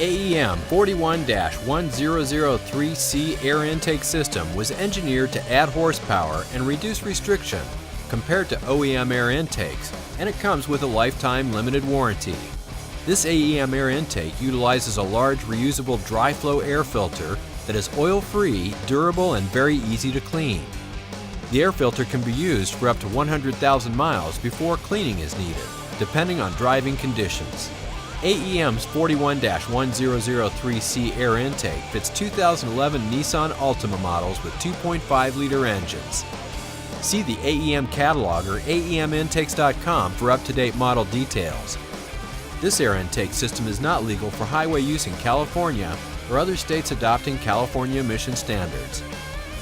AEM 41-1003C air intake system was engineered to add horsepower and reduce restriction compared to OEM air intakes, and it comes with a lifetime limited warranty. This AEM air intake utilizes a large reusable dry flow air filter that is oil-free, durable, and very easy to clean. The air filter can be used for up to 100,000 miles before cleaning is needed, depending on driving conditions. AEM's 41-1003C air intake fits 2011 Nissan Altima models with 2.5-liter engines. See the AEM catalog or aemintakes.com for up-to-date model details. This air intake system is not legal for highway use in California or other states adopting California emission standards.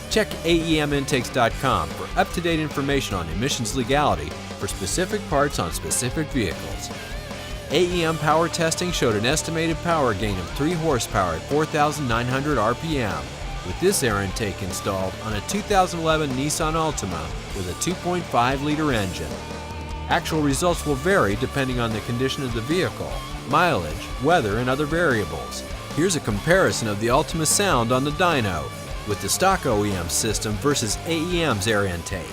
Check aemintakes.com for up-to-date information on emissions legality for specific parts on specific vehicles. AEM power testing showed an estimated power gain of 3 horsepower at 4,900 RPM with this air intake installed on a 2011 Nissan Altima with a 2.5-liter engine. Actual results will vary depending on the condition of the vehicle, mileage, weather, and other variables. Here's a comparison of the Altima sound on the dyno with the stock OEM system versus AEM's air intake.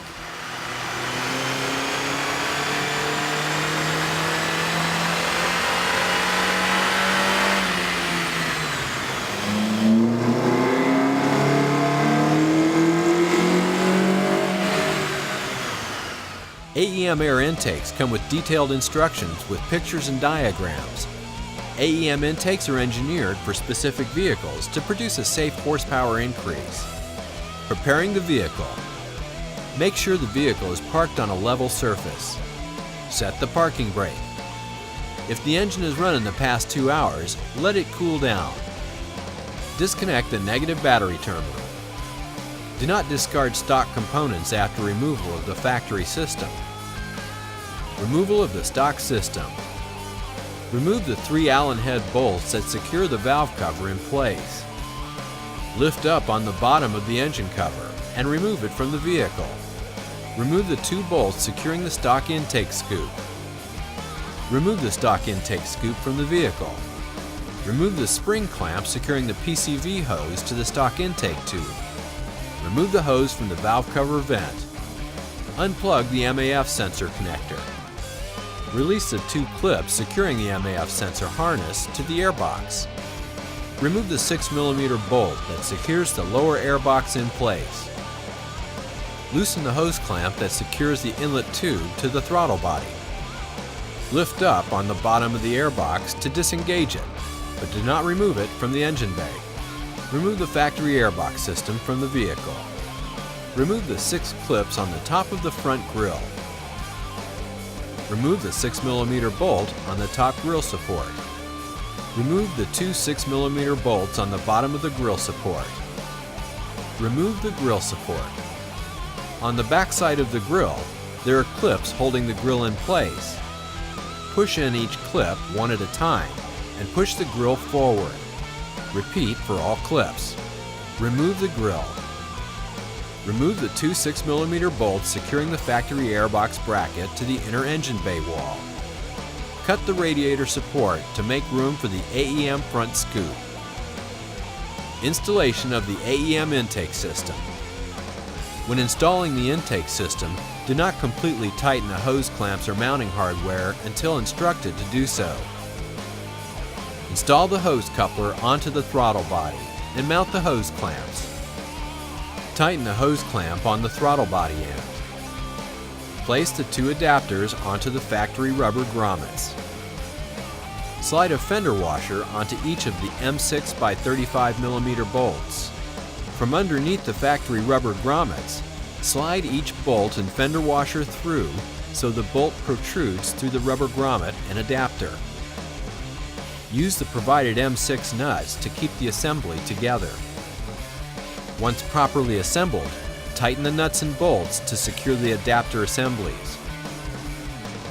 AEM air intakes come with detailed instructions with pictures and diagrams. AEM intakes are engineered for specific vehicles to produce a safe horsepower increase. Preparing the vehicle. Make sure the vehicle is parked on a level surface. Set the parking brake. If the engine is running the past 2 hours, let it cool down. Disconnect the negative battery terminal. Do not discard stock components after removal of the factory system. Removal of the stock system. Remove the 3 Allen head bolts that secure the valve cover in place. Lift up on the bottom of the engine cover and remove it from the vehicle. Remove the 2 bolts securing the stock intake scoop. Remove the stock intake scoop from the vehicle. Remove the spring clamp securing the PCV hose to the stock intake tube. Remove the hose from the valve cover vent. Unplug the MAF sensor connector. Release the 2 clips securing the MAF sensor harness to the airbox. Remove the 6mm bolt that secures the lower airbox in place. Loosen the hose clamp that secures the inlet tube to the throttle body. Lift up on the bottom of the airbox to disengage it, but do not remove it from the engine bay. Remove the factory airbox system from the vehicle. Remove the 6 clips on the top of the front grille. Remove the 6mm bolt on the top grille support. Remove the 2 6mm bolts on the bottom of the grille support. Remove the grille support. On the back side of the grille, there are clips holding the grille in place. Push in each clip one at a time and push the grille forward. Repeat for all clips. Remove the grille. Remove the 2 6mm bolts securing the factory airbox bracket to the inner engine bay wall. Cut the radiator support to make room for the AEM front scoop. Installation of the AEM intake system. When installing the intake system, do not completely tighten the hose clamps or mounting hardware until instructed to do so. Install the hose coupler onto the throttle body and mount the hose clamps. Tighten the hose clamp on the throttle body end. Place the 2 adapters onto the factory rubber grommets. Slide a fender washer onto each of the M6 by 35mm bolts. From underneath the factory rubber grommets, slide each bolt and fender washer through so the bolt protrudes through the rubber grommet and adapter. Use the provided M6 nuts to keep the assembly together. Once properly assembled, tighten the nuts and bolts to secure the adapter assemblies.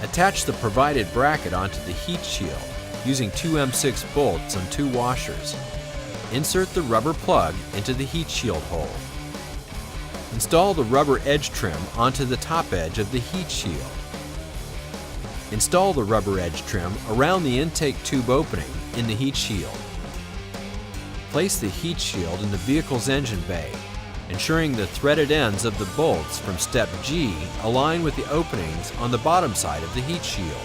Attach the provided bracket onto the heat shield using 2 M6 bolts and 2 washers. Insert the rubber plug into the heat shield hole. Install the rubber edge trim onto the top edge of the heat shield. Install the rubber edge trim around the intake tube opening in the heat shield. Place the heat shield in the vehicle's engine bay, ensuring the threaded ends of the bolts from step G align with the openings on the bottom side of the heat shield.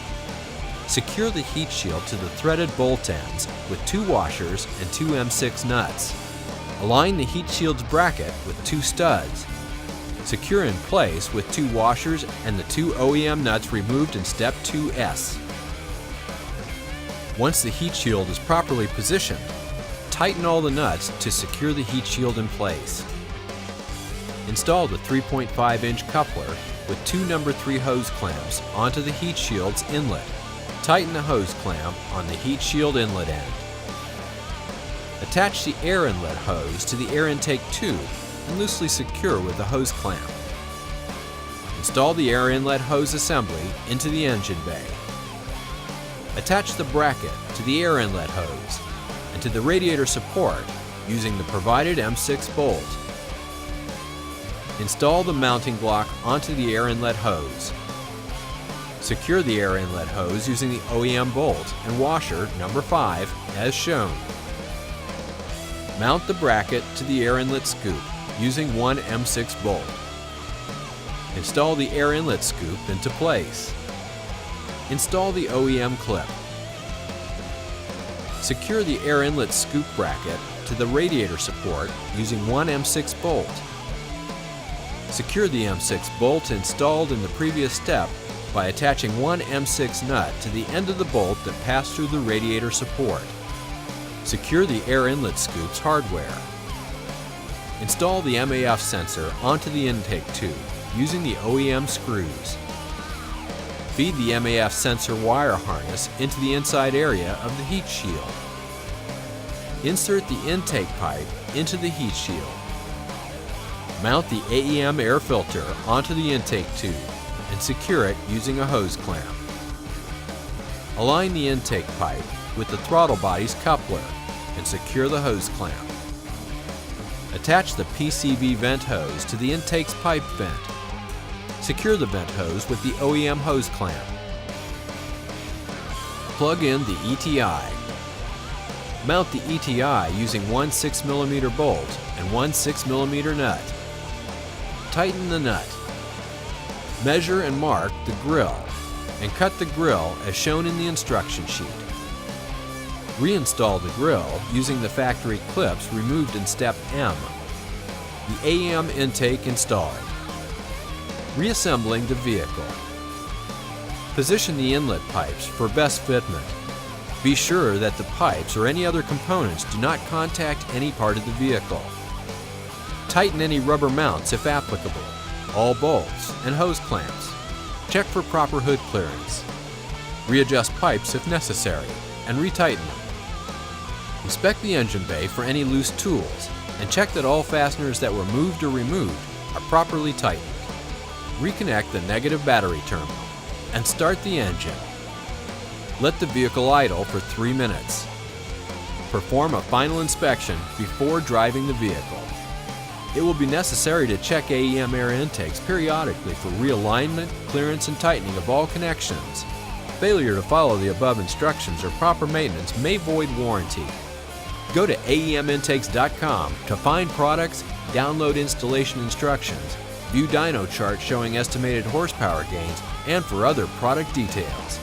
Secure the heat shield to the threaded bolt ends with 2 washers and 2 M6 nuts. Align the heat shield's bracket with 2 studs. Secure in place with 2 washers and the 2 OEM nuts removed in step 2S. Once the heat shield is properly positioned, tighten all the nuts to secure the heat shield in place. Install the 3.5-inch coupler with 2 number 3 hose clamps onto the heat shield's inlet. Tighten the hose clamp on the heat shield inlet end. Attach the air inlet hose to the air intake tube and loosely secure with the hose clamp. Install the air inlet hose assembly into the engine bay. Attach the bracket to the air inlet hose and to the radiator support using the provided M6 bolt. Install the mounting block onto the air inlet hose. Secure the air inlet hose using the OEM bolt and washer number 5 as shown. Mount the bracket to the air inlet scoop using 1 M6 bolt. Install the air inlet scoop into place. Install the OEM clip. Secure the air inlet scoop bracket to the radiator support using 1 M6 bolt. Secure the M6 bolt installed in the previous step by attaching 1 M6 nut to the end of the bolt that passed through the radiator support. Secure the air inlet scoop's hardware. Install the MAF sensor onto the intake tube using the OEM screws. Feed the MAF sensor wire harness into the inside area of the heat shield. Insert the intake pipe into the heat shield. Mount the AEM air filter onto the intake tube and secure it using a hose clamp. Align the intake pipe with the throttle body's coupler and secure the hose clamp. Attach the PCV vent hose to the intake's pipe vent. Secure the vent hose with the OEM hose clamp. Plug in the ETI. Mount the ETI using 1 6mm bolt and 1 6mm nut. Tighten the nut. Measure and mark the grill and cut the grill as shown in the instruction sheet. Reinstall the grill using the factory clips removed in step M. The AEM intake installed. Reassembling the vehicle. Position the inlet pipes for best fitment. Be sure that the pipes or any other components do not contact any part of the vehicle. Tighten any rubber mounts if applicable, all bolts and hose clamps. Check for proper hood clearance. Readjust pipes if necessary and retighten them. Inspect the engine bay for any loose tools and check that all fasteners that were moved or removed are properly tightened. Reconnect the negative battery terminal and start the engine. Let the vehicle idle for 3 minutes. Perform a final inspection before driving the vehicle. It will be necessary to check AEM air intakes periodically for realignment, clearance, and tightening of all connections. Failure to follow the above instructions or proper maintenance may void warranty. Go to AEMintakes.com to find products, download installation instructions, view dyno charts showing estimated horsepower gains, and for other product details.